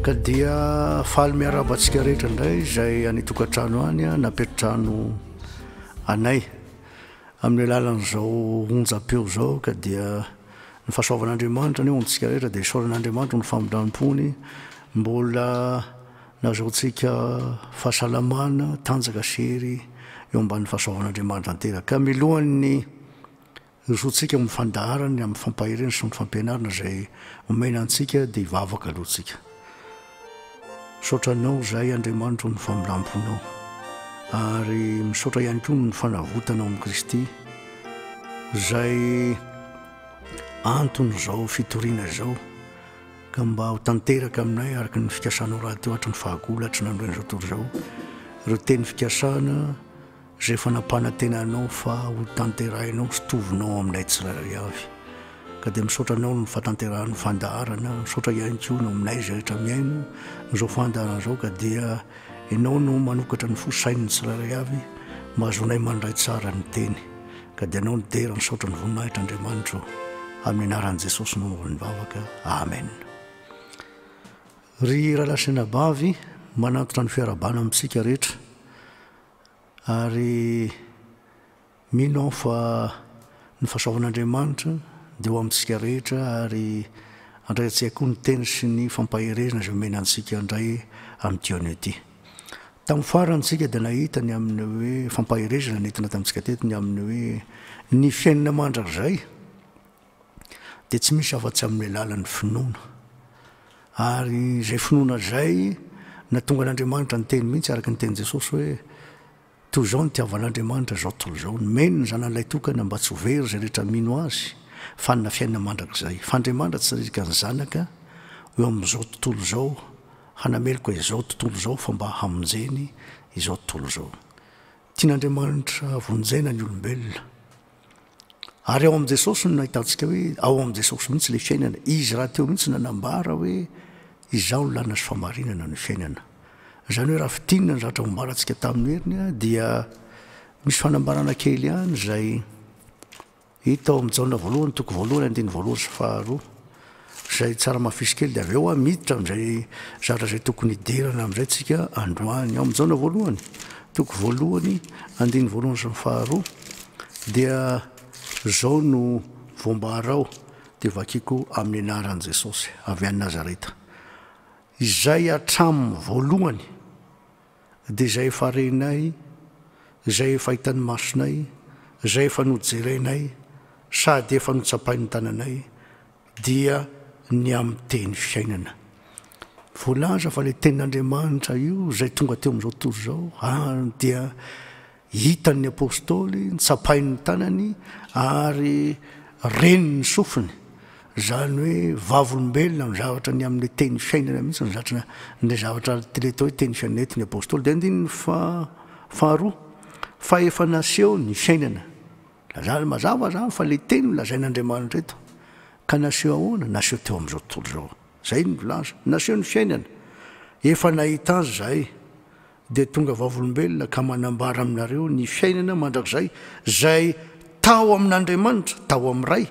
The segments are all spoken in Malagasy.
ka dia faly miarabantsika rehetra indray izay anytokantrano any a napetratrano anay amin'ny alalan'izao onjam-peo zao ka dia ny fahasoavan'Andriamanitra ny ontsika rehetra dia isaoran'Andriamanitra ny famindram-pony mbola nazahoantsika fahasalamana tanjaka sery eo ambanin'ny fahasoavan'Andriamanitra tanteraka ka milohan'ny rosoantsika amin'ny fandaharany amin'ny fampahirena sy ny fampianarana izay omena antsika dia hivavaka alohantsika. Misaotranao izay Andriamanitra ny famindram-ponao ary misaotra ihany koa ny fanavotanao amin'ny Kristy izay antony izao fitoriana izao ka mba ho tanteraka aminay araka ny fikasanao raha teo hatry ny fahagolatry nandroany izao tontolo izao ireo teny fikasana izay fanampanantenanao fa ho tanterahinao sy tovinao aminay tsirairay avy ka dia misaotranao ny fahatanterahan'ny fandaharana misaotra ihany koa no aminay izay rehetra miaino izao fandaharana izao ka dia ianao no manokatra ny fosain'ny tsirairay avy mba azonay mandray tsara ny teny ka dia anao ny dera ny saotra ny voninahitra Andriamanitra amin'ny anaran'i Jesosy no ny vavaka amen. Ry Rahalasy-Nabavy manatitra ny fiarabana amintsika rehetra ary mino aho fa ny fahasoavan'Andriamanitra dia ho amintsika rehetra ary andraytsika koa ny teny sy ny fampaherezana izay omena antsika indray amin'ity anio ity. Tamin'ny farantsika dia nahita ny amin'ny hoe fampaherezana nentina tamintsika teto ny amin'ny hoe ny fiainana mandrakizay dia tsy misy afa-tsy amin'ny alalan'ny finoana ary izay finoana izay na tonga an'Andriamanitra ny teny mihitsy araka ny teny Jesosy hoe toy izao ny tiavan'Andriamanitra izao tontolo izao nomeny ny zanan'ilay tokana mba tsy ho very izay rehetra mino azy fa na fiainana mandrakizay fa Andriamanitra tsy ririka ny zanaka eo amin'izao tontolo izao hanameloko izao tontolo izao fa mba hamonjeny izao tontolo izao. Tian'Andriamanitra vonjena ny olombelona ary ao amin'i Jesosy no nahitantsika hoe ao amin'i Jesosy mihitsy ilay fiainana izy raha teo mihitsy nanambara hoe izao ny lana sy famarinana ny fiainana izany hoe raha fitinina ny zavatra mombarantsika tamin'ny heriny a dia misy fanambarana kely ihany izay hita ao amin'ny Jaona voalohany toko voalohany andiny voalohany sy faharoa izay tsara mafisy kely dia avy eo miditra amin'izay zavatra izay tokony hiderana amin'izay tsika androany ao amin'ny Jaona voalohany toko voalohany andiny voalohany sy ny faharoa dia izao no voambara ao dia vakiko amin'ny anaran'i Jesosy avy any Nazareta izay hatramin'ny voalohany dia izay efa renay izay efa hitan'ny masonay izay efa nojerenay sady efa notsapain'ny tananay dia ny amin'ny teny fiainana voalaza fa ilay tenin'Andriamanitra io izay tonga teo amin'izao tontolo izao dia hitan'ny apôstôly notsapain'ny tanany ary reniny sofiny izany hoe vavolombelona ny zavatra ny amin'ny teny fiainana mihitsy ny zavatra ny zavatra tiletao hoe teny fiainana eto ny apôstôly dia andiny faharoa fa efa naseho ny fiainana lazany mazava zany fa ilay teny lazain'Andriamanitra eto ka naseho ahoana naseho teo amin'izao tontolo izao izay ny volaza naseho ny fiainana efa nahita azy zahay dia tonga vavolombelona ka manambara aminareo ny fiainana mandrakizay izay tao amin'Andriamanitra tao amin'ny ray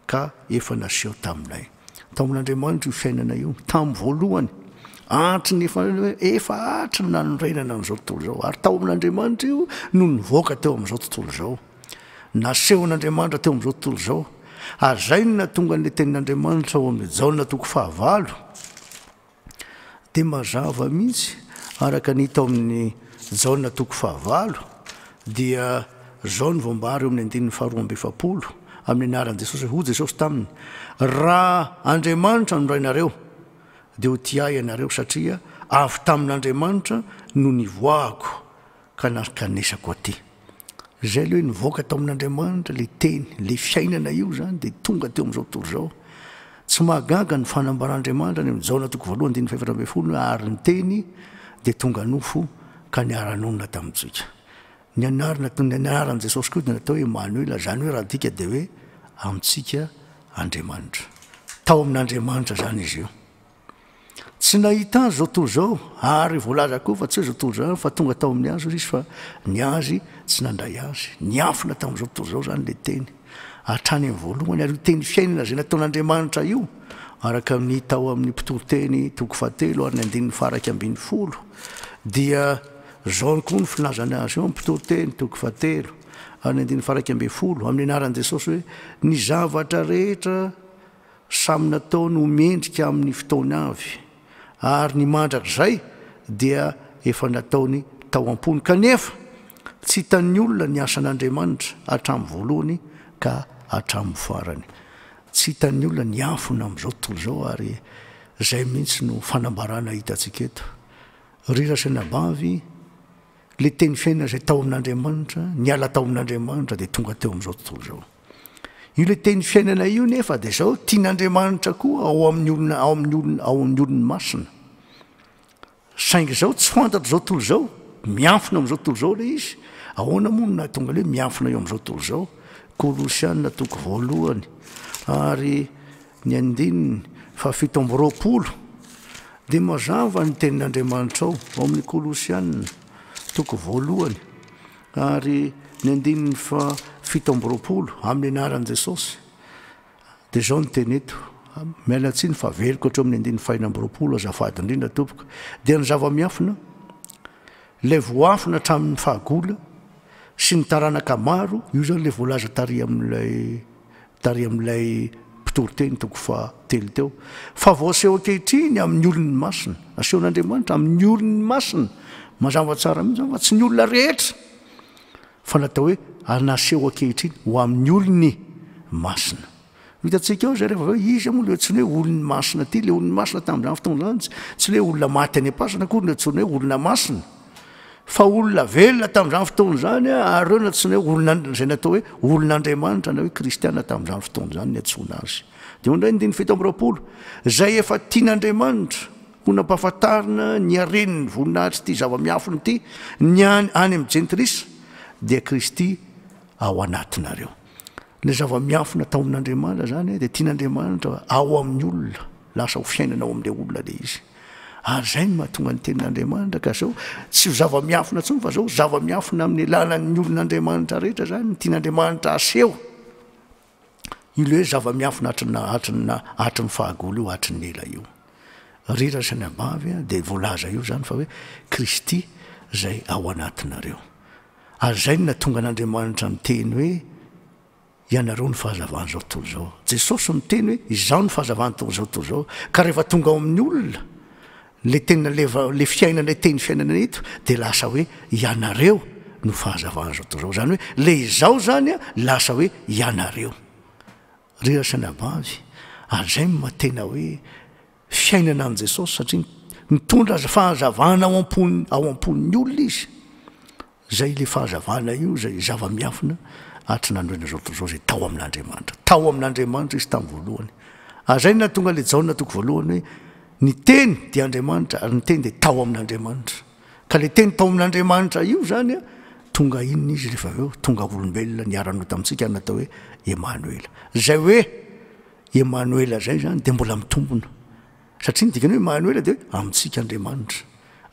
ka efa naseho taminay tao amin'Andriamanitra io fiainana io tamin'ny voalohany atry ny efa atry ny nanorenana amin'izao tontolo izao ary tao amin'Andriamanitra io no nivoaka teo amin'izao tontolo izao nasehon'Andriamanitra teo amin'izao tontolo izao ary zay no natonga n'ilay tenin'Andriamanitra ao amin'ny Jaona toko 9 dia mazava mihitsy araka ny hita ao amin'ny Jaona toko 9 dia zao ny voambara eo amin'ny andininy faharoa amby efapolo amin'ny anaran'i Jesosy ho Jesosy taminy raha Andriamanitra no rainareo dia ho tiay ianareo satria avy tamin'Andriamanitra no nivoahako ka nakanesako aty izay le hoe nivoaka tao amin'Andriamanitra le teny le fiainana io zany dia tonga teo amin'izao tontolo izao tsy mahagaga ny fanambaran'Andriamanitra ny amin'ny Jaona toko 1:7 ary ny teny dia tonga nofo ka niara-nonina tamintsika ny anaran'i Jesosy koa dia natao hoe Emmanuel zany hoe raha dika dia hoe amintsika Andriamanitra tao amin'Andriamanitra zany izy io tsy nahita azy zao tontolo izao ary voalaza koa fa tsy hoe zao tontolo izao fa tonga tao amin'ny azy izy fa ny azy tsy nandray azy niafina tamin'izao tontolo izao zany le teny hatrany amin'ny voalohany ary io teny fiainana izay nataon'Andriamanitra io araka amin'ny tao amin'ny mpitoroteny toko fahatelo ary ny andininy faraky ambin'ny folo dia zao ny koa ny filazana azy eo mpitoroteny toko fahatelo ary ny andininy faraky ambin'ny folo amin'ny anaran'i Jesosy hoe ny zavatra rehetra samy nataony homendrika amin'ny fotoany avy ary ny mandrak'izay dia efa nataony tao am-pony kanefa tsy hitan'ny olona ny asan'Andriamanitra hatramin'ny voalohany ka hatramin'ny farany. Tsy hitan'ny olona ny afona amin'izao tontolo izao ary izay mihitsy no fanambarana hitantsika eto. Ry rasenabavy, le teny fiainana izay tao amin'Andriamanitra, ny ala tao amin'Andriamanitra dia tonga teo amin'izao tontolo izao. Io le teny fiainana io nefa dia izao tian'Andriamanitra koa ao amin'ny olony masina. Saingy izao tsy fantatro izao tontolo izao, miafina amin'izao tontolo izao le izy. Ahoana moa no nahatonga le miafina eo amin'izao tontolo izao? Kolosianina toko voalohany ary ny andininy 7:20 dia mazava ny tenin'Andriamanitra ao amin'ny Kolosianina toko voalohany ary ny andininy 7:20 amin'ny anaran'i Jesosy dia zao ny teny eto. Mialatsiny fa veliko hatro amin'ny andininy 2:20 azafady indrindra tompoko dia ny zava-miafina le voafina hatramin'ny fahagola sy ny taranaka maro io zany le voalaza tary amin'ilay mpitoroteny toko fahatelo teo fa voaseho ankehitriny amin'ny olon'ny masina asehon'Andriamanitra amin'ny olon'ny masina mazava tsara mihitsy fa tsy ny olona rehetra fa natao hoe anaseho ankehitriny ho amin'ny olony masina. Hitantsika ao zay rehefa hoe izy moa le tsy hoe olon'ny masina ty le olon'ny masina tamin'izany fotoana zany tsy le olona maty any am-pasina koa no antsoina hoe olona masina fa olona velona tamin'izany fotoana zany ary reo natsoina hoe olona izay natao hoe olon'Andriamanitra na hoe kristiana tamin'izany fotoana zany ny antsoina azy. Dia ondray ny 7:20 izay efa tian'Andriamanitra ho nampahafantarina ny hareniny voninahitra ity zava-miafina ity ny any amin'ny jentilisa dia Kristy ao anatinareo. Le zava-miafina tao amin'Andriamanitra zany dia tian'Andriamanitra ao amin'ny olona lasa ho fiainana ao amin'ilay olona le izy. Ary zay no mahatonga ny tenin'Andriamanitra ka zao tsy ho zava-miafina intsony fa zao zava-miafina amin'ny alalan'ny olon'Andriamanitra rehetra zany ny tian'Andriamanitra aseho. Io le hoe zava-miafina hatrin'ny fahagola io hatrin'ny ela io. Ry rasenabavy dia voalaza io zany fa hoe Kristy zay ao anatinareo. Ary zay no natonga an'Andriamanitra miteny hoe ianareo ny fahazavana zao tontolo zao. Jesosy miteny hoe izao ny fahazavana zao tontolo zao ka rehefa tonga ao amin'ny olona le tena le fiainana le teny fiainana eto dia lasa hoe ianareo no fahazavana zao tontolo zao. Zany hoe le izao zany lasa hoe ianareo. Ry rasenabavy, ary zay matena hoe fiainana an' Jesosy satria mitondra fahazavana ao am-pon'ny olona izy. Zay le fahazavana io zay zava-miafina hatry nandroina zao tontolo zao zay tao amin'Andriamanitra. Tao amin'Andriamanitra izy tamin'ny voalohany. Ary zay nahatonga le Jaona toko voalohany hoe ny teny dia Andriamanitra ary ny teny dia tao amin'Andriamanitra. Ka le teny tao amin'Andriamanitra io zany tonga inona izy rehefa aveo tonga olombelona niaranao tamintsika natao hoe Emanuela. Zay hoe Emanuela zay zany dia mbola mitombona satria ny dikany hoe Emanuela dia hoe amintsika Andriamanitra.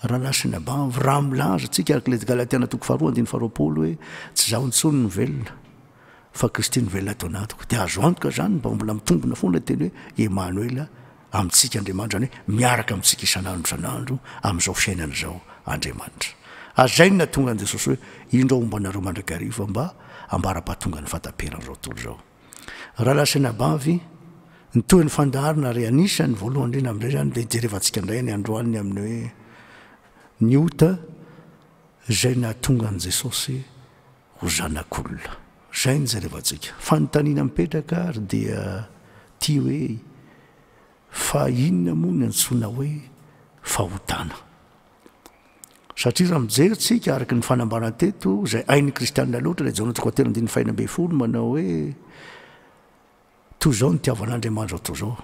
Raha rasenabavy raha milaza tsika araka le Galatiana toko 2:20 hoe tsy zaho intsony ny velona fa Kristy ny velona ato anatiko dia azo antoka zany mba mbola mitombona foana teny hoe Emanuela amintsika Andriamanitra zany hoe miaraka amintsika isan'andro amin'izao fiainana izao Andriamanitra. Ary zay no nahatonga an' Jesosy hoe indro ombanareo mandrakariva mba ambara-pahatonga ny fahataperana zao tontolo zao. Raha rasenabavy ny toy ny fandaharana ary anisany voalohany indrindra amin'izay zany le jerevantsika indray ny androany amin'ny hoe ny ota zay nahatonga an' Jesosy ho zanak'olona. Zay ny jerevantsika fanontaniana mipetraka ary dia tia hoe fa inona moa ny antsoina hoe fahotana. Satria raha mijery tsika araka ny fanambarana teto zay ain'ny kristianina loatra le Jaona toko 7:20 manao hoe toy izao ny tiavan'Andriamanitra zao tontolo zao.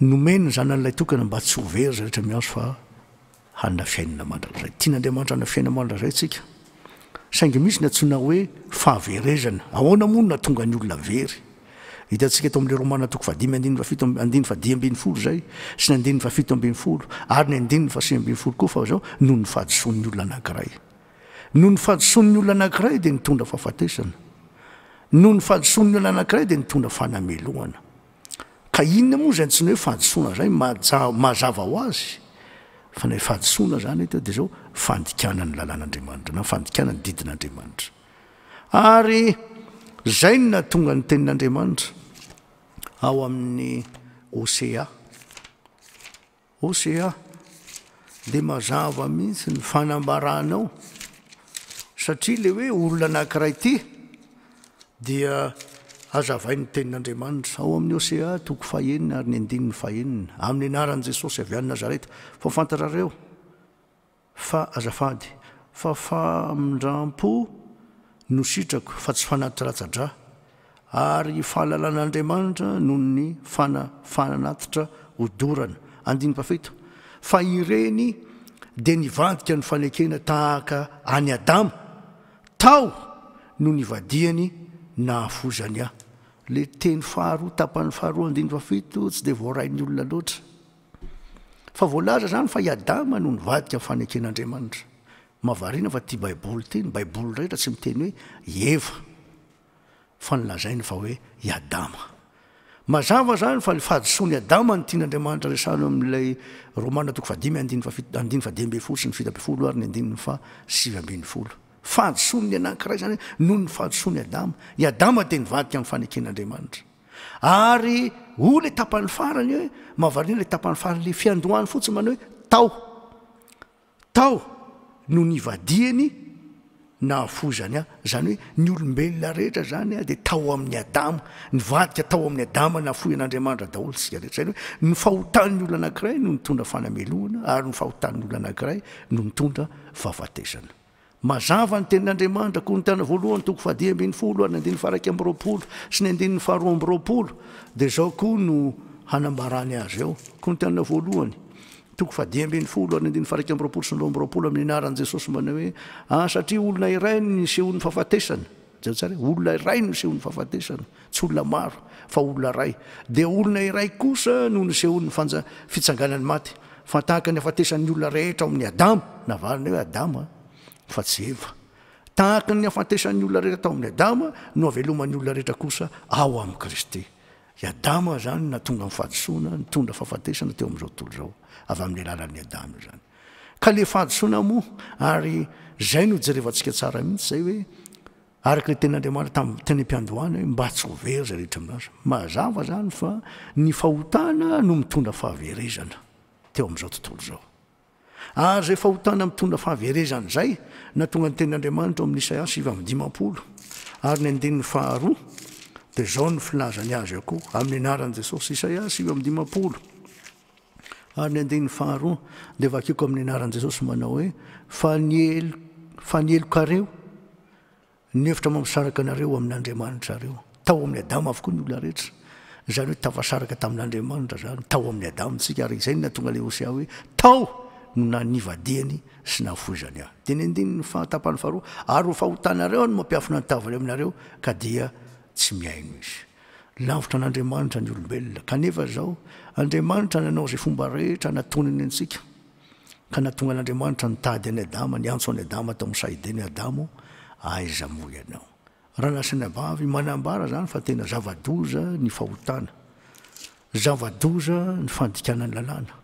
Nomeny ny zanan'ilay tokana mba tsy ho very zay rehetra miazo fa hanana fiainana mandrakizay. Tian'Andriamanitra hanana fiainana mandrakizay tsika. Saingy misy natsoina hoe fahaverezana. Ahoana moa no nahatonga ny olona very? Hitantsika eto amin'ilay Romana toko 5:10 zay sy ny 7:20 ary ny 9:20 koa fa zao noho ny fahadisoan'ny olona anankiray. Noho ny fahadisoan'ny olona anankiray dia nitondra fahafatesana. Noho ny fahadisoan'ny olona anankiray dia nitondra fanameloana. ka inona moa zany tsy ny hoe fahadisoana zay mazava ho azy fa na fahadisoana zany teo dia zao fandikanany lalàn'andriamanitra na fandikanany didin'andriamanitra ary zay ny natonga ny tenin'andriamanitra ao amin'ny Osea dia mazava mihitsy ny fanambaranao satria le hoe olona anankiray ty dia azavainy tenin'andriamanitra ao amin'ny Osea 1 ary ny 5 amin'ny anaran'i Jesosy avy any Nazareta fa fantarareo fa azafady fa famindrampo no sitrako fa tsy fanatitra latsa-dra ary fahalalàn'andriamanitra noho ny fananatitra hodorana 7 fa ireny dia nivadika ny fanekena tahaka any Adama tao no nivadiany nahafozany aho le teny faharoa tapany faharoa 7 tsy dia voarain'ny olona loatra fa voalaza zany fa i Adama no nivadika ny faneken'andriamanitra mahavariana fa tia baiboly teny baiboly rehetra tsy miteny hoe Eva fa nilazainy fa hoe i Adama mazava zany fa fahadisoany Adama ny tian'andriamanitra resano amin'ilay Romana 5:12 sy ny 7 ary ny 7 fahadisoany anankiray zany noho ny fahadisoany Adama i Adama dia nivadika amin'ny faneken'andriamanitra ary o le tapany farany hoe mahavariana le tapany farany le fiandohany fotsiny manao hoe tao no nivadiany nahafozany aho zany hoe ny olombelona rehetra zany dia tao amin'ny Adama nivadika tao amin'ny Adama nahafoy an'andriamanitra daholo sika rehetra zany hoe ny fahotan'ny olona anankiray no mitondra fanameloana ary ny fahotan'ny olona anankiray no mitondra fahafatesana mazava ny tenin'andriamanitra koa ny tana voalohany 1:10 ary ny 1:20 sy ny 1:20 dia zao koa no hanambarany azy eo koa ny tana voalohany 1:10 ary ny 1:20 sy ny 20 amin'ny anaran'i Jesosy manao hoe satria olona iray no nisehon'ny fahafatesana zao tsara olona iray no nisehon'ny fahafatesana tsy olona maro fa olona ray dia olona iray kosa no nisehon'ny fitsanganany maty fa tahaka ny hafatesan'ny olona rehetra ao amin'ny Adama navarina hoe Adama fa tsy Eva tahaka ny hafatesan'ny olona rehetra tao amin'ny Adama no aveloman'ny olona rehetra kosa ao amin'ny Kristy i Adama zany natonga ny fahadisoana nitondra fahafatesana teo amin'izao tontolo zao avy amin'ny alalan'ny Adama zany ka le fahadisoana moa ary zay no jerevantsika tsara mihitsy zay hoe araka le tenin'andriamanitra tamin'ny teny am-piandohana hoe mba tsy ho very zay rehetra aminazy mazava zany fa ny fahotana no mitondra fahaverezana teo amin'izao tontolo zao ary zay fahotana mitondra fahaverezana zay natonga ny tenin'andriamanitra ao amin'ny Isaia 7:50 ary ny 2 dia zao ny filazany azy ao koa amin'ny anaran'i Jesosy Isaia 7:50 ary ny 2 dia vakiko amin'ny anaran'i Jesosy manao hoe fa nielokareo ny hevitra mampisaraka anareo amin'Andriamanitra reo tao amin'ny Adama avokoa ny olona rehetra zany hoe tafasaraka tamin'Andriamanitra zany tao amin'ny Adamantsika ary izay natonga le Osea hoe tao no nanivadiany sy nahafozany aho dia ny 8 faharoa ary ho fahotanareo no mampiafina ny tavany aminareo ka dia tsy miaino izy lavitra n'Andriamanitra ny olombelona kanefa zao Andriamanitra nanao zay fomba rehetra natonany antsika ka natonga n'Andriamanitra nitady any Adama niantso any Adama tao misaideny Adamo aiza moa ianao raha nasany abavy manambara zany fa tena zava-doza ny fahotana zava-doza ny fandikanany lalàna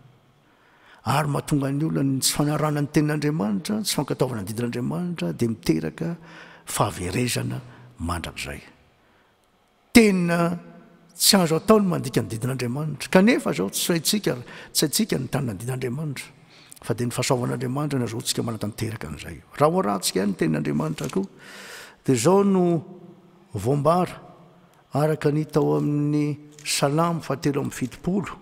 ary mahatonga ny olona tsy fanarana ny tenin'Andriamanitra tsy fankataovana ny didin'Andriamanitra dia miteraka fahaverezana mandrakizay tena tsy azo atao ny mandika ny didin'Andriamanitra kanefa zao tsy haitsika ny tanina ny didin'Andriamanitra fa dia ny fahasoavan'Andriamanitra no azaontsika manatanteraka an'izay raha oharantsika ihany ny tenin'Andriamanitra koa dia zao no voambara araka ny tao amin'ny Salamo 7:70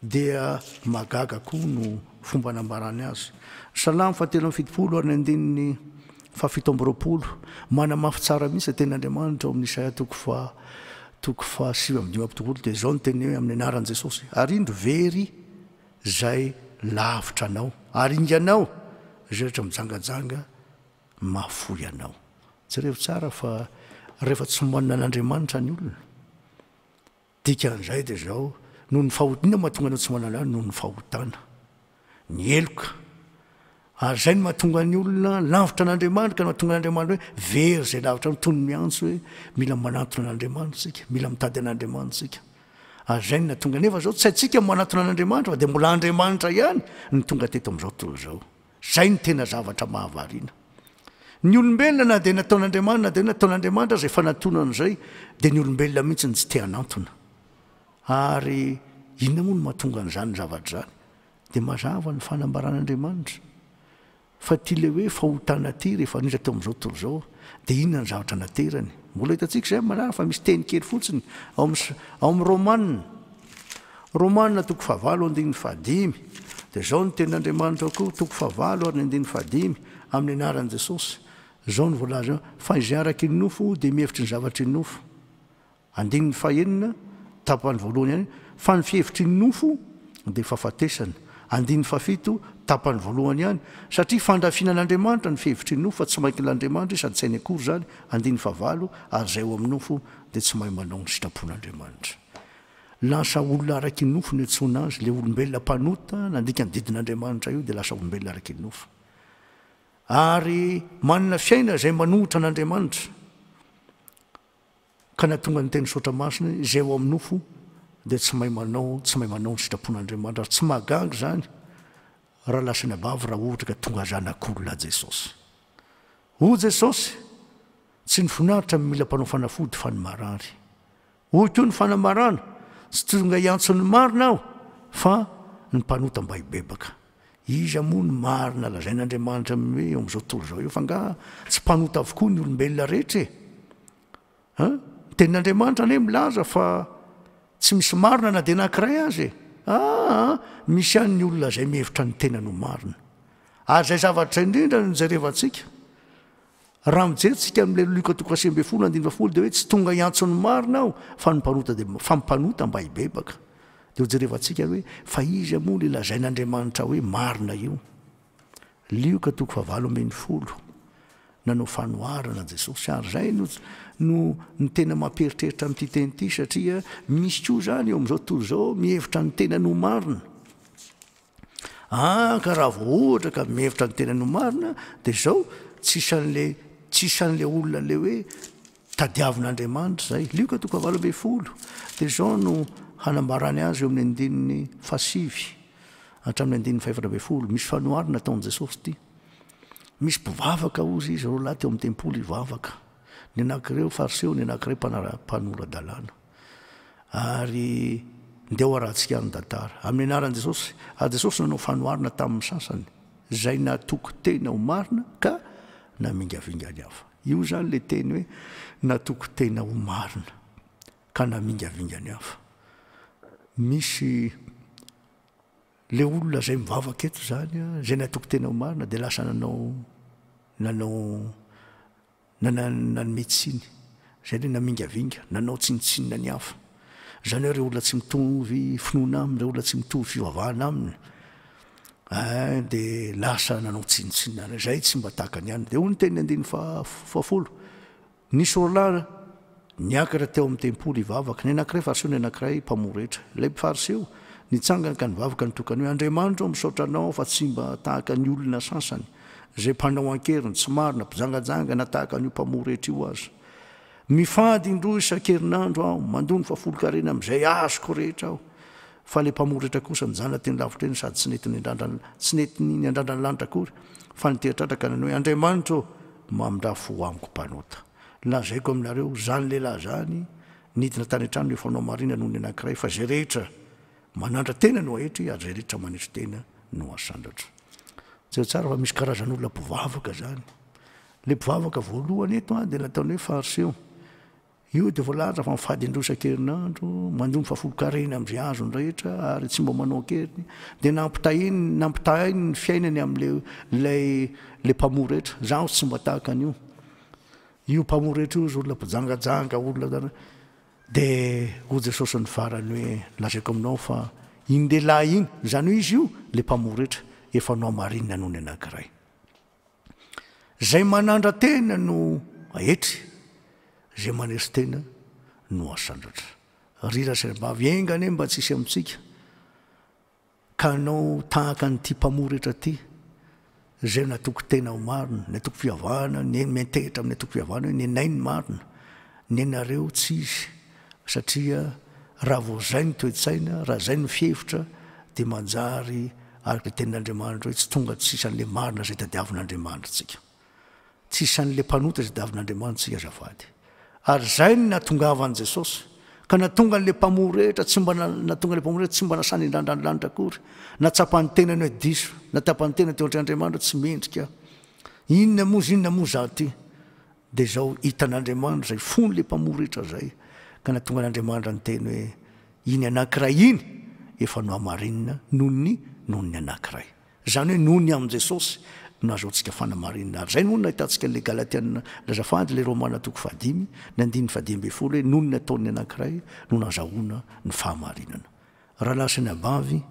dia magaga koa no fomba nambarany azy Salamo 7:70 ary ny 7:20 manamafy tsara mihitsy tenin'Andriamanitra ao amin'ny Isaia 7:50 dia zao ny teny hoe amin'ny anaran'i Jesosy ary indro very zay lavitra anao ary inganao zay rehetra mijangajanga mahafoy anao jereo tsara fa rehefa tsy manana an'Andriamanitra ny olona dikan'izay dia zao noho ny fahotana mahatonga anao tsy manana noho ny fahotana ny eloka ary zay no mahatonga ny olona lavitra n'Andriamanitra ka mahatonga n'Andriamanitra hoe very zay lavitra ny tony miantso hoe mila manantona an'Andriamanitra sika mila mitady an'Andriamanitra sika zay na tonga nefa zao tsy haitsika manatona an'andriamanitra fa dia mbola andriamanitra ihany ny tonga teto amin'izao tontolo zao. Zay ny tena zavatra mahavariana. Ny olombelona na dia nataon'andriamanitra na dia nataon'andriamanitra zay fanatonana izay dia ny olombelona mihitsy ny tsy te hanantona. Ary inona moa no mahatonga an'izany zavatra zany? Dia mazava ny fanambaran'andriamanitra. Fa ty le hoe fahotana ty rehefa nindra teo amin'izao tontolo zao dia inona ny zavatra naterany? Mbola hitantsika izay manara fa misy teny kely fotsiny ao amin'ny Romanina toko 7:5 dia zao ny tenin'Andriamanitra koa toko 7:5 amin'ny anaran'i Jesosy. Zao ny voalaza fa izay araky ny nofo dia mihevitry ny zavatry ny nofo. 9 tapany voalohany ihany fa ny fihevitry ny nofo dia fahafatesana. 7 tapany voalohany ihany satria fandrafinan'Andriamanitra ny fihevitry ny nofo fa tsy mainky l'Andriamanitra sady tsy hainy akory zany. 9 ary zay ao amin'ny nofo dia tsy mahay manao ny sitrapon'Andriamanitra. Lasa olona araky ny nofo ny antsoina azy, le olombelona mpanota nandika ny didin'Andriamanitra io dia lasa olombelona araky ny nofo. Ary manana fiaina zay manohitra an'Andriamanitra ka natonga ny teny saotra masina izay ao amin'ny nofo dia tsy mahay manao ny sitrapon'Andriamanitra ary tsy mahagaga zany raha lasa ny abavy raha ohatra ka tonga zanak'olona Jesosy. Ho Jesosy tsy ny finaritra mila mpanao fanafody fa ny marary. Ho koa ny fanamarana tsy tonga hiantso ny marina aho fa ny mpanota mba hibebaka. Iza moa ny marina lazain'Andriamanitra hoe eo amin'izao tontolo zao io fa nga tsy mpanota avokoa ny olombelona rehetra e. Tenin'Andriamanitra anie milaza fa tsy misy marina na dia anankiray azy e. Misy ihany ny olona zay mihevitra ny tena no marina. Ary zay zavatra indrindra no jerevantsika. Raha mijerytsika amin'ilay Luka 12:20 dia hoe tsy tonga hiantso ny marina aho fa ny mpanota dia fa mpanota mba hibebaka. Dia ho jerevantsika hoe fa iza moa le lazain'Andriamanitra hoe marina io. Luka 7:20 nanao fanoharana Jesosy ary zay no ny tena mamperitreritra amin'ity teny ity satria misy koa zany eo amin'izao tontolo zao mihevitra ny tena no marina. Ka raha vao ohatra ka mihevitra ny tena no marina dia zao tsisy an'le olona le hoe tadiavin'Andriamanitra zay. Luka 7:20 dia zao no hanambarany azy eo amin'ny 5 hatramin'ny 4:20 misy fanoharana ataon'i Jesosy ity. Misy mpivavaka ozy izy roa lahy teo amin'ny tempoly hivavaka. Ny anankireo fariseo, ny anankireo mpanoradalàna. Ary ndeha ho arahantsika ny tantara. Amin'ny anaran'i Jesosy, Jesosy nanao fanoharana tamin'ny sasany zay natoko tena ho marina ka namingavingany hafa. Io zany le teny hoe natoko tena ho marina ka namingavingany hafa. Misy le olona zay mivavaka eto zany zay natoko tena ho marina dia lasa nanao médecine zay le namingavinga nanao tsinitsinina ny hafa. Zany hoe reo olona tsy mitovy finoana aminy, reo olona tsy mitovy fivavahana aminy dia lasa nanao tsinitsinina zay tsy mba tahaka ny ihany. Dia ho ny teny 10 nisy orlahy niakatra teo amin'ny tempoly hivavaka. Ny anakiray fariseo, ny anakiray mpamoretra. Ilay fariseo nitsangana ka nivavaka nitokany hoe Andriamanitra misaotra anao fa tsy mba tahaka ny olona sasany zay mpanao ankeriny tsy marina mpijangajanga tahaka an'io mpamoretra io azy. Mifady indroa isan-kerinandro aho mandony fa folo-karena amin'izay azoko rehetra aho. Fa le mpamoretra kosa nijana teny lavitra eny sady tsy nety ny andrandra ny lanitra akory fa niteratratra ka nanao hoe Andriamanitra mamindra fo amiko mpanota. Lazaiko aminareo zany lehilahy zany nidina tany an-trano rehefa anao marina noho ny anankiray fa zay rehetra manandra tena no ahitry ary zay rehetra manetry tena no asandatra. Tsy tsara fa misy karazan'olona mpivavaka zany. Le mpivavaka voalohany eto dia nataony hoe fariseo. Io dia voalaza fa mifady indroa isan-kerinandro mandony fa folo-karena amin'izay azony rehetra ary tsy mba manao ankeriny dia nampitahiny ny fiainany amin'ilay mpamoretra. Zaho tsy mba tahaka an'io. Io mpamoretra io olona mpijangajanga olona dia ho Jesosy ny farany hoe lazaiko aminao fa iny lehilahy iny zany hoe izy io le mpamoretra efa nao marinina noho ny anankiray. Zay manandra tena no ahetry, zay manesy tena no asandratra. Rira sembavy engany mba tsisy amintsika ka anao tahaka n'ity mpamoretra ty zay natoko tena ho marina, natoko fihavahana, ny mentehitra amin'ny natoko fihavahana hoe ny anay ny marina, ny anareo tsy izy satria raha vo zay ny toetsaina, raha zay ny fihevitra dia manjary araka le tenin'Andriamanitra hoe tsy tonga tsisy an'le marina zay tadiavin'Andriamanitra tsika, tsisy an'le mpanota zay tadiavin'Andriamanitra tsika azafady. Ary zay ny natongavan'i Jesosy, ka natonga an'le mpamory rehetra natonga le mpamory rehetra tsy mba nasany indrandranolanitra akory, natsapany tenany hoe diso, natapany tena teo antr'Andriamanitra tsy mendrika. Inona moa zaho ty? Dia zao hitan'Andriamanitra zay fony le mpamory rehetra zay, ka natonga an'Andriamanitra ny teny hoe iny anankiray iny efa no hamarinina noho ny anankiray. Zany hoe noho ny amin'i Jesosy no azaontsika fanamarinina. Ary zay no nahitantsika le Galatiana lazafady le Romana 5:5 hoe noho ny ataon'ny anankiray no nazahoana ny fahamarinana. Raha lasa ny abavy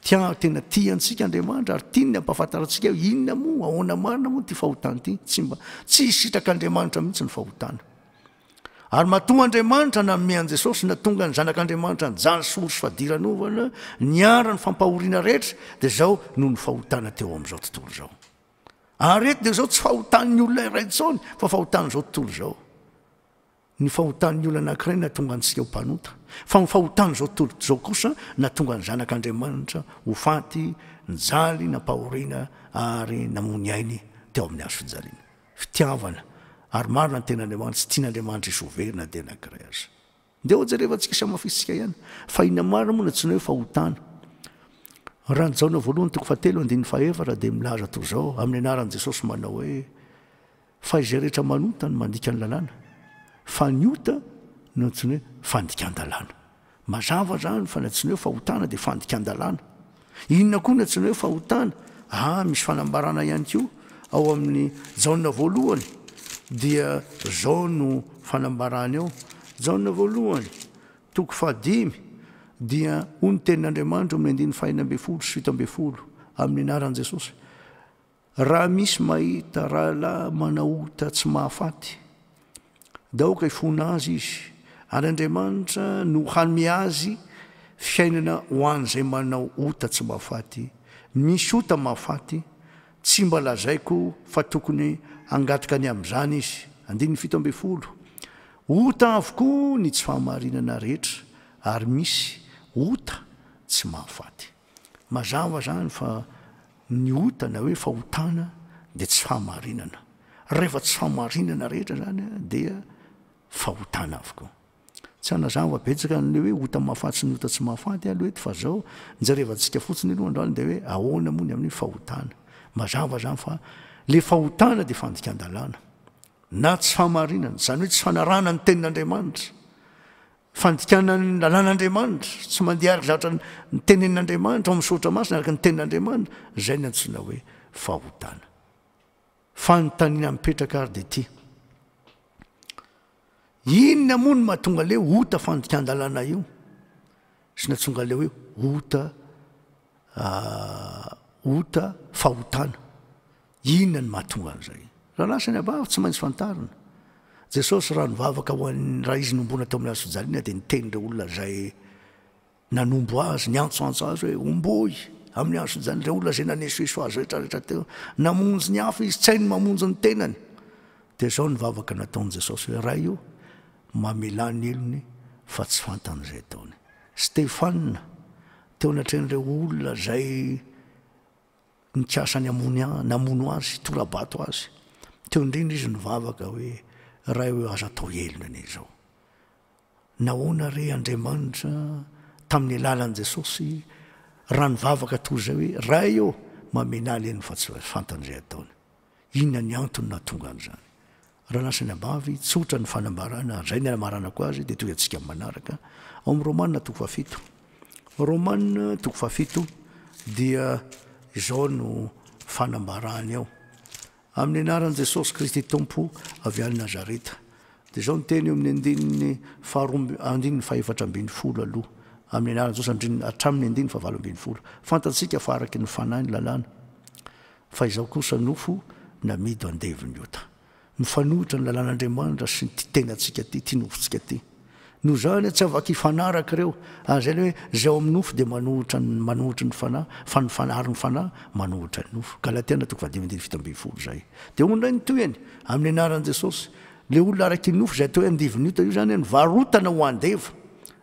tena tiantsika Andriamanitra ary tiany ampahafantarantsika hoe inona moa ahoana marina moa ty fahotana ty, tsy hisitrak'Andriamanitra mihitsy ny fahotana. Ary mahatonga Andriamanitra namean Jesosy, natonga ny zanak'Andriamanitra njany sory sy fahadiran'ovana, niara ny fampahoriana rehetra, dia zao no ny fahotana teo amin'izao tontolo zao. Ary eto dia zao tsy fahotan'ny olona iray intsony fa fahotan'izao tontolo zao. Ny fahotan'ny olona anankiray natonga antsika ho mpanota, fa ny fahotan'izao tontolo zao kosa natonga ny zanak'Andriamanitra ho faty, nijaly, nampahoriana ary namony ainy teo amin'ny hazo fijaliana. Fitiavana ary marina ny ten'Andriamanitra, tsy tian'Andriamanitra isoverina dia anankiray azy. Dia hojerevantsika sy amafisitsika ihany fa inona marina moa tsy hoe fahotana. Raha ny Jaona voalohany 7:4 dia milaza toy izao amin'ny anaran'i Jesosy manao hoe fa izay rehetra manota no mandika ny lalàna, fa ny ota no tsy hoe fandikan-dalàna. Mazava zany fa tsy hoe fahotana dia fandikan-dalàna. Inona koa tsy hoe fahotana? Misy fanambarana ihany koa ao amin'ny Jaona voalohany dia zao no fanambarany ao. Jaona voalohany 5:5 dia hoy ny tenin'Andriamanitra amin'ny 9:7 amin'ny anaran'i Jesosy: raha misy mahita rahalahy manahota tsy mahafaty, daoka ifona azy izy, ary Andriamanitra no hanome azy fiainana ho an'izay manao ota tsy mahafaty. Misy ota mahafaty, tsy mba lazaiko fa tokony angataka ny amin'izany izy. 7:7 ota avokoa ny tsy fahamarinana rehetra, ary misy ota tsy mahafaty. Mazava zany fa ny ota na hoe fahotana dia tsy fahamarinana. Rehefa tsy fahamarinana rehetra zany dia fahotana avokoa. Tsy hanazava betsaka n'le hoe ota mahafaty sy ny ota tsy mahafaty aloha eto, fa zao nijerevantsika fotsiny aloha androany dia hoe ahoana moa ny amin'ny fahotana. Mazava zany fa le fahotana dia fandikan-dalàna na tsy fahamarinana, zany hoe tsy fanarana ny tenin'Andriamanitra, fandikana ny lalàn'Andriamanitra, tsy mandeha araka zavatra ny tenenin'Andriamanitra ao misaotra masina araka ny tenin'Andriamanitra, zay ny antsoina hoe fahotana. Fanontaniana mipetraka ary dia ty: inona moa no mahatonga le ota fandikan-dalàna io sy nahatonga le hoe ota fahotana? Inona ny mahatonga an'izay? Raha lasa ny abavy tsy maintsy fantarina. Jesosy raha nivavaka ho an'ny raha izy nombona teo amin'ny hazo fijaliana dia nitenindreo olona zay nanombo azy, niantsoantso azy hoe omboy amin'ny hazo fijaliana, ireo olona zay nanesoeso azy rehetrarehetra teo, namonjy ny hafa izy, tsy hainy mamonjy ny tenany. Dia zao nivavaka nataon'i Jesosy hoe raha io mamelany elony fa tsy fantan'izay ataony. Stefana teo anatrehan'ireo olona zay nikasany namono azy, torabato azy, teo indrindra izy nivavaka hoe raha hoe azo atao elona anie zao. Nahoana re Andriamanitra tamin'ny alalan'i Jesosy raha nivavaka toy izay hoe raha io mamelany elony fa tsy fantan'izay ataony? Inona ny antony nahatonga an'izany? Raha lasa ny abavy tsotra ny fanambarana, zay ny amaranako azy dia toy antsika manaraka ao amin'ny Romanina 7. Romanina 7 dia izao no fanambarany ao: amin'ny anaran'i Jesosy Kristy Tompo avy any Nazareta. Dia zao ny teny eo amin'ny 4:12 aloha, amin'ny anaran'i Jesosy hatramin'ny 7:20. Fantatsika fa araky ny fanahy ny lalàna, fa izao kosa nofo namido andeviny ota. Mifanohitra ny lalàn'Andriamanitra sy ty tenantsika ty, ty nofontsika ty. Noho zany tsy avaky hifanaraka ireo, zay hoe zay ao amin'ny nofo dia manohitra ny fanahy, fa ny fanahy ary ny fanahy manohitra ny nofo. Galatiana 5:7 zay. Dia ondray ny toyany amin'ny anaran'i Jesosy, le olona araky ny nofo zay atao hoe andiviny ota io zany nivarotana ho andeva,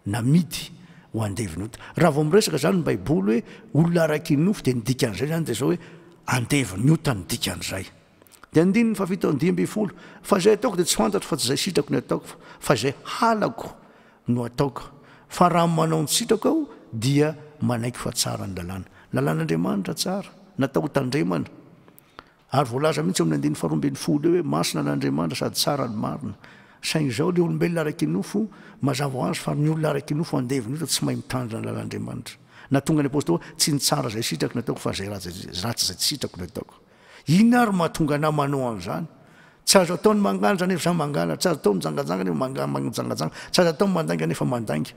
namidy ho andeviny ota raha vao miresaka zany ny baiboly hoe olona araiky nofo de nidikan'izay zany de zao hoe andeviny ota nidikan'izay de andininy fa fito andimby folo fa zay ataoko de tsy fantatro fa tsy zay sitrako ny ataoko fa zay halako no ataoko fa raha manao ny sitrako aho dia manaiky fa tsara ny lalàn'Andriamanitra tsara natao tandremana ary voalaza mihitsy amin'ny andiny faharoambin'ny folo hoe masina n'Andriamanitra sady tsara ny marina saingy zao le olombelona araiky nofo mazava ho azy fa ny olona araiky nofo andeviny ota tsy mahay mitandrina ny lalàn'Andriamanitra na tonga ny apôstôly tsy ny tsara zay sitrako nataoko fa zay ratsy zay tsy sitrako nataoko ina ary mahatonga ana manao an'izany tsy azo ataony mangalatra nefa za mangala tsy azo atao mijangajanga nefa manjangajanga tsy azo atao mandainga nefa mandainga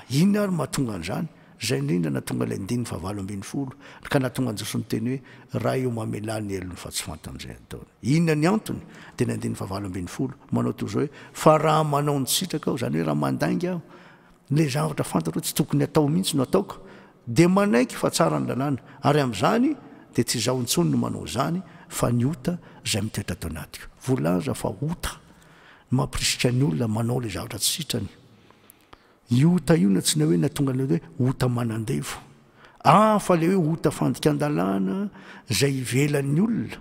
ina ary mahatonga an'izany zay indrindra natonga le andiny fa 7-20 ka natonga an Jesosy niteny hoe raha eo mamelà ny elony fa tsy fantan'izay ataony inona ny antony de ny andiny fa 7-20 manao toy zao hoe fa raha manao ny sitraka aho zany hoe raha mandainga aho le zavatra fantatro hoe tsy tokony atao mihitsy no ataoko de manaiky fa tsara ny lalàna ary amin'izany de tsy zaho intsony no manao zany fa ny ota zay mitoetra tao anatiko voalaza fa ota mampirisika ny olona manao le zavatra tsy sitrany ota io na tsy na hoe natonga le hoe ota manandevo fa le hoe ota fandikan-dalàna zay ivelan'ny olona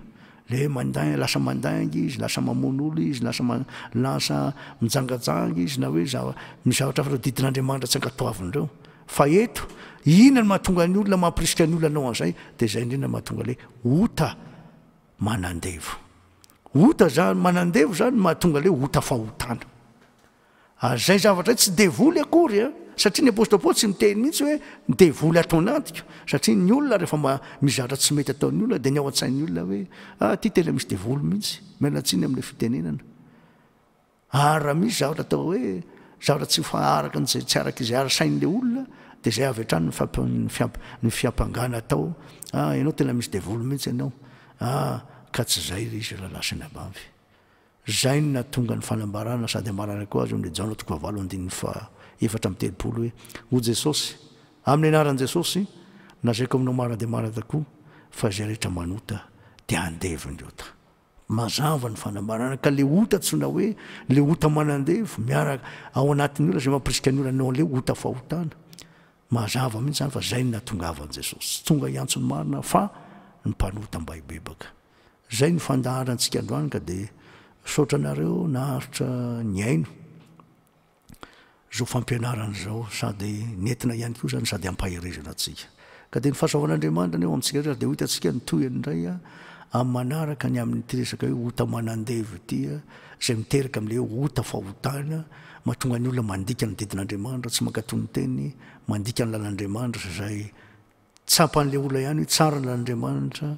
le manday lasa mandainga izy lasa mamono olo izy lasa mijangajanga izy na hoe zavatra fa didin'Andriamanitra tsy ankatoavindreo fa eto ina ny mahatonga ny olona mampirisika ny olona anao an'izay de zay indrindra mahatonga le ota manandevo ota zany manandevo zany mahatonga le ota fahotana zay zavatra tsy devoly akory satria ny apôstôly Paoly tsy miteny mihitsy hoe devoly atao anatiko satria ny olona rehefa mizatra tsy mety ataon'ny olona de ny ao an-tsain'ny olona hoe ty tena misy devoly mihitsy mialatsiny amin'le fitenenana ary raha misy zavatra atao hoe zavatra tsy faharaka n'zay tsy araka izay arasain'le olona de zay avy hatrany ny fiampangana atao ianao tena misy devoly mihitsy ianao ka tsy zay izy raha lasa ny abavy zay ny natonga ny fanambarana sady ambarana koa azy amin'le Jaona 7:7 hoe ho Jesosy amin'ny anaran'i Jesosy nazaiko aminao mara de mara takoa fa zay rehetra manota de andeviny ota mazava ny fanambarana ka le ota tsona hoe le ota manandevo miaraka ao anatin'ny olona zay mampirisika ny olona anao le ota fahotana mazava mihitsy zany fa zay ny natongavan'i Jesosy tonga iantsony marina fa ny mpanota mbaibebaka zay ny fandaharantsika androany ka de saotranareo naharitra ny aino zao fampianaran'izao sady nentina ihany koa zany sady ampaherezana atsika ka de ny fahasoavan'Andriamanitra ny eo amintsika rehetra de ho hitantsika ny toyany indray amin'ny manaraka ny amin'ny tiresaka hoe ota manandevo ity zay miteraka amin'le hoe ota fahotana mahatonga ny olona mandika ny didin'Andriamanitra tsy mankatoy ny teny mandika ny lalàn'Andriamanitra zay tsapan'le olona ihany hoe tsara ny lalàn'Andriamanitra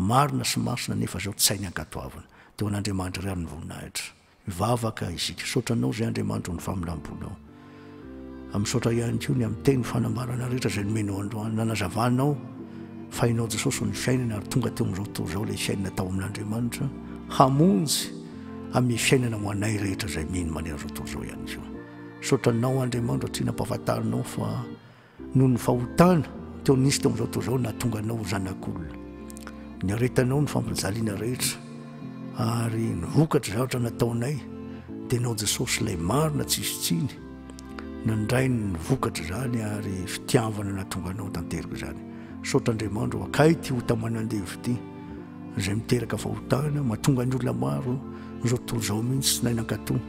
marina sy masina nefa zao tsy sainy ankatoavana de ho an'Andriamanitra ry ny voninahitra mivavaka isika saotranao zay Andriamanitra ny famolamponaoami'saotra ihany koa ny amin'ny teny fanambarana rehetra zay nomenao androany nanazavanao fa inao Jesosy ny fiainana ary tonga teo am'izao tontolo zao le fiainana tao amin'Andriamanitra hamonjy amin'ny fiainana ho anay rehetra zay mino manera zao tontolo zao ihany koa saotranao Andriamanitra satria nampahafantarinao fa noho ny fahotana teo nisy teo am'izao tontolo zao nahatonga anao zanak'olona ny aretanao ny fampijaliana rehetra ary ny vokatra zavatra nataonay de nao Jesosy lay marina tsisy tsiny nandray ny vokatra zany ary fitiavana nahatonga anao tanteraka zany saotr'Andriamanitra akay ty ota manandevo ity zay miteraka fahotana mahatonga ny olona maro zao tontolo zao mihitsy tsy nainankatoa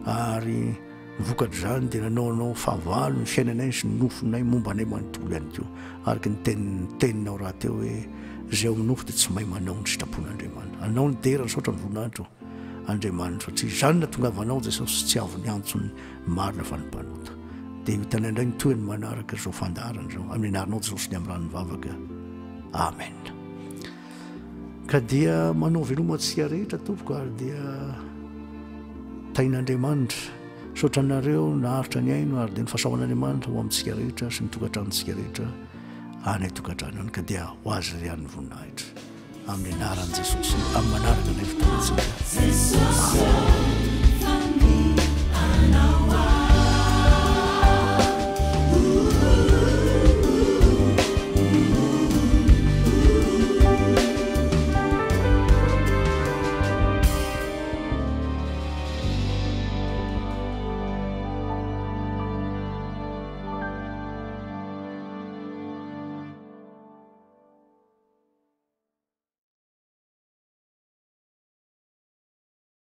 ary ny vokatra zany de nanaonao fahavalo ny fiainanay sy ny nofonay momba anay manontolo ihany koa araky ny teninao raha teo hoe zay ao minofo de tsy mahay manao ny sitrapon'Andriamanitra anao ny derany saotra ny voninahitra Andriamanitra satria zany natongavanao Jesosy tsy avy ny antsony marina fa ny mpanota de hitanay indray ny toeny manaraka zao fandaharana zao amin'ny anaranao Jesosy ny amin'ny rano mivavaka amen ka dia manao velomantsika rehetra tompoko ary dia tain'Andriamanitra saotranareo naharitra ny aino ary de ny fahasahoan'Andriamanitra ho amintsika rehetra sy ny tokantranontsika rehetra anay tokantranony ka dia ho azy ry an'ny voninahitra amin'ny anaran'i Jesosy amin'ny manaraka ilay fotoanantsika